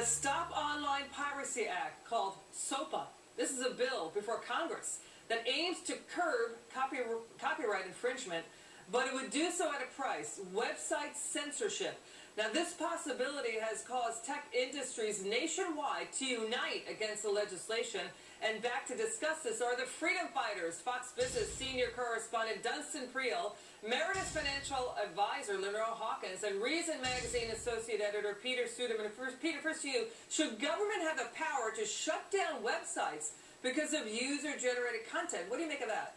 The Stop Online Piracy Act, called SOPA. This is a bill before Congress that aims to curb copyright infringement, but it would do so at a price: website censorship. Now, this possibility has caused tech industries nationwide to unite against the legislation. And back to discuss this are the freedom fighters: Fox Business senior correspondent Dunstan Priel, Meredith financial advisor Lenore Hawkins, and Reason Magazine associate editor Peter Suderman. Peter, first to you. Should government have the power to shut down websites because of user-generated content? What do you make of that?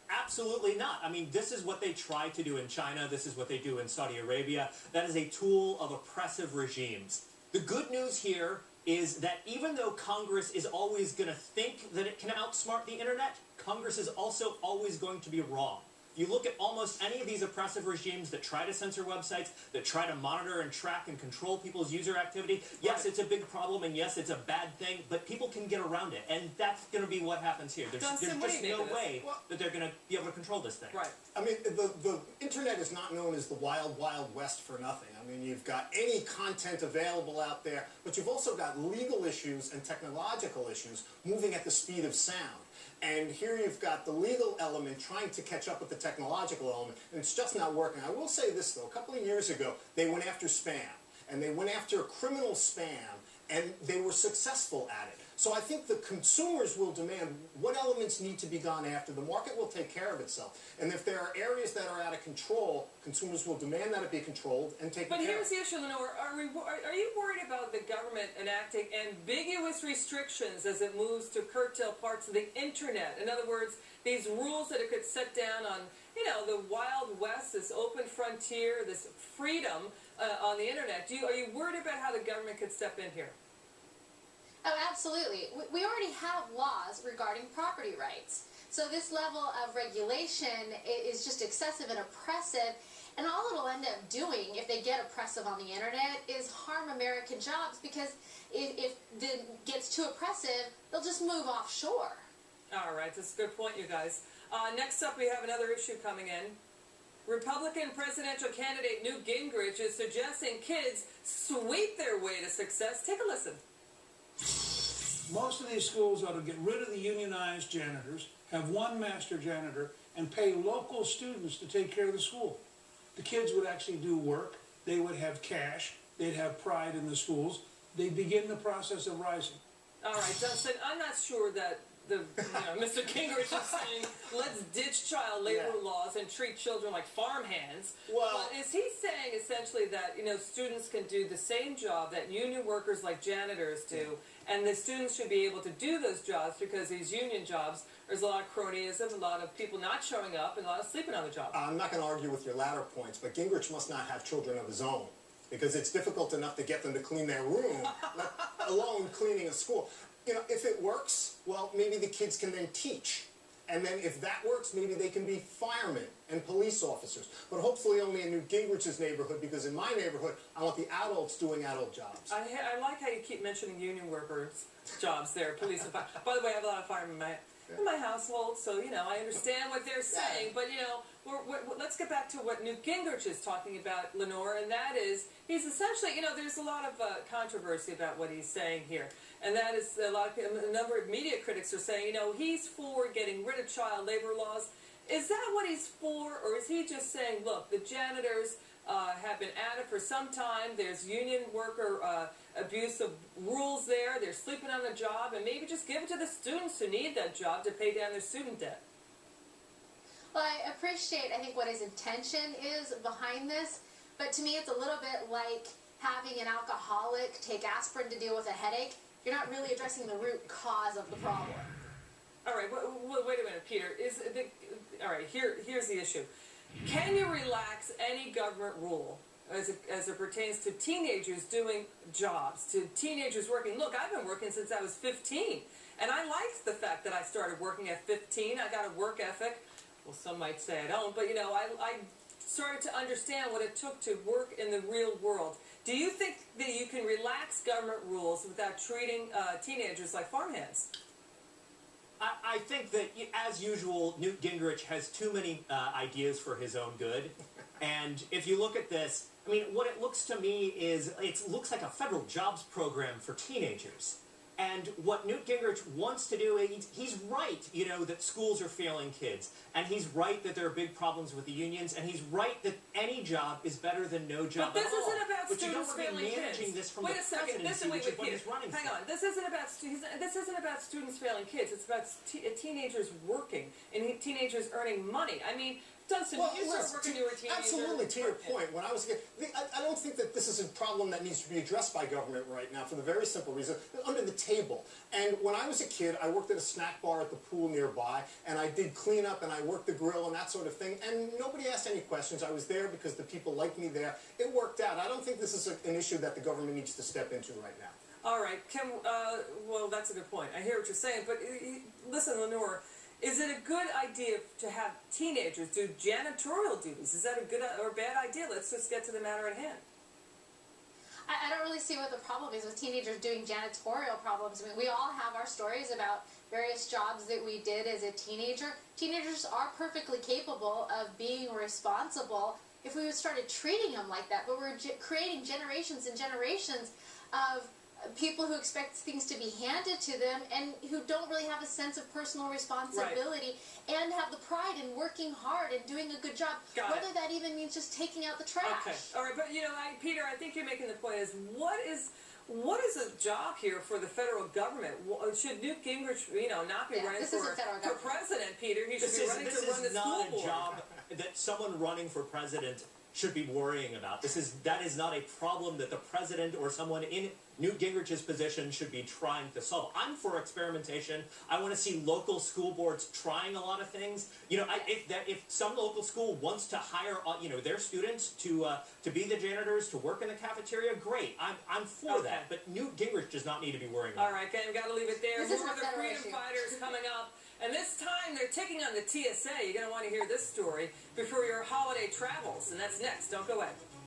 Absolutely not. I mean, this is what they try to do in China. This is what they do in Saudi Arabia. That is a tool of oppressive regimes. The good news here is that even though Congress is always going to think that it can outsmart the internet, Congress is also always going to be wrong. You look at almost any of these oppressive regimes that try to censor websites, that try to monitor and track and control people's user activity. Yes, it's a big problem, and yes, it's a bad thing, but people can get around it, and that's going to be what happens here. There's just no way that they're going to be able to control this thing. Right. I mean, the internet is not known as the wild, wild west for nothing. I mean, you've got any content available out there, but you've also got legal issues and technological issues moving at the speed of sound. And here you've got the legal element trying to catch up with the technological element, and it's just not working. I will say this, though. A couple of years ago, they went after spam, and they went after criminal spam, and they were successful at it. So I think the consumers will demand what elements need to be gone after. The market will take care of itself. And if there are areas that are out of control, consumers will demand that it be controlled and taken care of. But here's the issue, Lenore. Are you worried about the government enacting ambiguous restrictions as it moves to curtail parts of the internet? In other words, these rules that it could set down on, you know, the Wild West, this open frontier, this freedom on the internet. Are you worried about how the government could step in here? Oh, absolutely. We already have laws regarding property rights. So this level of regulation is just excessive and oppressive. And all it'll end up doing, if they get oppressive on the internet, is harm American jobs, because if it gets too oppressive, they'll just move offshore. All right, that's a good point, you guys. Next up, we have another issue coming in. Republican presidential candidate Newt Gingrich is suggesting kids sweep their way to success. Take a listen. Most of these schools ought to get rid of the unionized janitors, have one master janitor, and pay local students to take care of the school. The kids would actually do work. They would have cash. They'd have pride in the schools. They'd begin the process of rising. All right, Dustin, I'm not sure that Mr. Gingrich is saying let's ditch child labor laws and treat children like farmhands. Well, but is he saying essentially that, you know, students can do the same job that union workers like janitors do, and the students should be able to do those jobs because these union jobs, there's a lot of cronyism, a lot of people not showing up, and a lot of sleeping on the job? I'm not going to argue with your latter points, but Gingrich must not have children of his own, because it's difficult enough to get them to clean their room, let alone cleaning a school. You know, if it works, well, maybe the kids can then teach. And then if that works, maybe they can be firemen and police officers. But hopefully only in Newt Gingrich's neighborhood, because in my neighborhood, I want the adults doing adult jobs. I like how you keep mentioning union workers' jobs there, police and fire. By the way, I have a lot of firemen in my household, so, you know, I understand what they're saying. But, you know, let's get back to what Newt Gingrich is talking about, Lenore, and that is, he's essentially, you know, there's a lot of controversy about what he's saying here. And that is, a number of media critics are saying, you know, he's for getting rid of child labor laws. Is that what he's for, or is he just saying, look, the janitors have been at it for some time, there's union worker abuse of rules there, they're sleeping on the job, and maybe just give it to the students who need that job to pay down their student debt? Well, I appreciate, I think, what his intention is behind this, but to me it's a little bit like having an alcoholic take aspirin to deal with a headache. You're not really addressing the root cause of the problem. All right, wait a minute, Peter. All right, here's the issue. Can you relax any government rule as it pertains to teenagers doing jobs, to teenagers working? Look, I've been working since I was 15, and I liked the fact that I started working at 15. I got a work ethic. Well, some might say I don't, but, you know, I started to understand what it took to work in the real world. Do you think that you can relax government rules without treating teenagers like farmhands? I think that, as usual, Newt Gingrich has too many ideas for his own good. And if you look at this, I mean, what it looks to me is it looks like a federal jobs program for teenagers. And what Newt Gingrich wants to do, he's right, you know, that schools are failing kids. And he's right that there are big problems with the unions. And he's right that any job is better than no job But at this all. isn't about But students you don't failing want to be managing kids. this from Wait the a second. presidency, Wait, which is what Peter. he's running Hang for. on. This isn't about students failing kids. It's about teenagers working and teenagers earning money. I mean, Dunstan, Well, you started working when you were a teenager. absolutely, to your point, when I was a kid, I don't think that this is a problem that needs to be addressed by government right now for the very simple reason, they're under the table. And when I was a kid, I worked at a snack bar at the pool nearby, and I did cleanup, and I worked the grill and that sort of thing, and nobody asked any questions. I was there because the people liked me there. It worked out. I don't think this is an issue that the government needs to step into right now. All right, well, that's a good point. I hear what you're saying, but listen, Lenore, is it a good idea to have teenagers do janitorial duties? Is that a good or bad idea? Let's just get to the matter at hand. I don't really see what the problem is with teenagers doing janitorial problems. I mean, we all have our stories about various jobs that we did as a teenager. Teenagers are perfectly capable of being responsible if we started treating them like that. But we're creating generations and generations of people who expect things to be handed to them and who don't really have a sense of personal responsibility and have the pride in working hard and doing a good job, whether that even means just taking out the trash. Okay, all right, but you know, Peter, I think you're making the point is what is a job here for the federal government? Should Newt Gingrich, you know, not be running for president, Peter? He should be running to run the school board. This is not a job that someone running for president should be worrying about. That is not a problem that the president or someone in Newt Gingrich's position should be trying to solve. I'm for experimentation. I want to see local school boards trying a lot of things. You know, if some local school wants to hire, you know, their students to be the janitors, to work in the cafeteria, great. I'm for that. But Newt Gingrich does not need to be worrying about it. All right, okay, we've got to leave it there. This More is of the freedom fighters coming up. And this time they're taking on the TSA. You're going to want to hear this story before your holiday travels. And that's next. Don't go away.